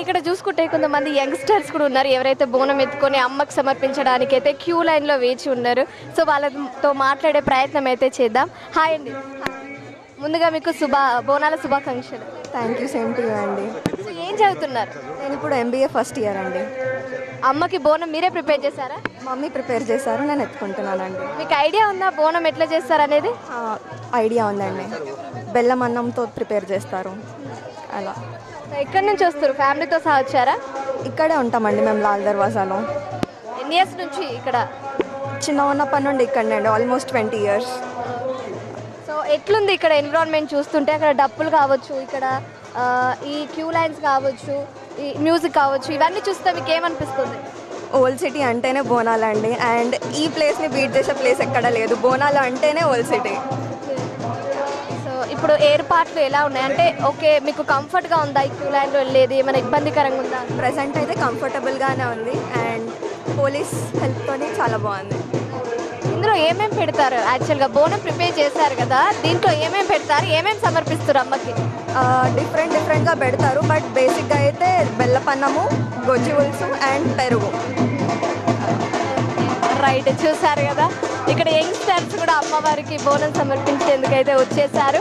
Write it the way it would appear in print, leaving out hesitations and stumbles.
ఇక్కడ చూసుకుంటే కొంతమంది యంగ్స్టర్స్ కూడా ఉన్నారు ఎవరైతే బోనం ఎత్తుకొని అమ్మకి సమర్పించడానికి అయితే క్యూ లైన్లో వేచి ఉన్నారు. సో వాళ్ళతో మాట్లాడే ప్రయత్నం అయితే చేద్దాం. హాయ్ అండి. ముందుగా మీకు బోనాల శుభాకాంక్షలు. Thank you, same to you అండి. సో ఏం చదువుతున్నారు? నేను ఇప్పుడు ఎంబీఏ ఫస్ట్ ఇయర్ అండి. అమ్మకి బోనం మీరే ప్రిపేర్ చేశారా? మమ్మీ ప్రిపేర్ చేశారు, నేను ఎత్తుకుంటున్నానండి. మీకు ఐడియా ఉందా బోనం ఎట్లా చేస్తారు అనేది? ఐడియా ఉందండి. బెల్లం అన్నంతో ప్రిపేర్ చేస్తారు అలా. సో ఎక్కడి నుంచి వస్తారు? ఫ్యామిలీతో సహా వచ్చారా? ఇక్కడే ఉంటామండి మేము, లాల్ దర్వాజాలో. ఎన్ని ఇయర్స్ నుంచి ఇక్కడ? చిన్న ఉన్నప్పటి నుండి ఇక్కడనే అండి, ఆల్మోస్ట్ 20 years. సో ఎట్లుంది ఇక్కడ ఎన్విరాన్మెంట్ చూస్తుంటే? అక్కడ డప్పులు కావచ్చు, ఇక్కడ ఈ క్యూ లైన్స్ కావచ్చు, ఈ మ్యూజిక్ కావచ్చు, ఇవన్నీ చూస్తే మీకు ఏమనిపిస్తుంది? ఓల్డ్ సిటీ అంటేనే బోనాలు అండి, అండ్ ఈ ప్లేస్ని బీట్ చేసే ప్లేస్ ఎక్కడ లేదు. బోనాలు అంటేనే ఓల్డ్ సిటీ. సో ఇప్పుడు ఏర్పాట్లు ఎలా ఉన్నాయి? అంటే ఓకే, మీకు కంఫర్ట్గా ఉందా ఈ క్యూ లైన్లో వెళ్ళేది? ఏమైనా ఇబ్బందికరంగా ఉందా? ప్రజెంట్ అయితే కంఫర్టబుల్గానే ఉంది, అండ్ పోలీస్ హెల్ప్తోనే చాలా బాగుంది. ఇందులో ఏమేమి పెడతారు? యాక్చువల్గా బోనం ప్రిపేర్ చేశారు కదా, దీంట్లో ఏమేమి పెడతారు, ఏమేమి సమర్పిస్తారు అమ్మకి? డిఫరెంట్గా పెడతారు, బట్ బేసిక్గా అయితే బెల్లపన్నము, గొజ్జి పులుసు అండ్ పెరుగు. రైట్, చూసారు కదా, ఇక్కడ యంగ్స్టర్స్ కూడా అమ్మవారికి బోనం సమర్పించేందుకైతే వచ్చేసారు.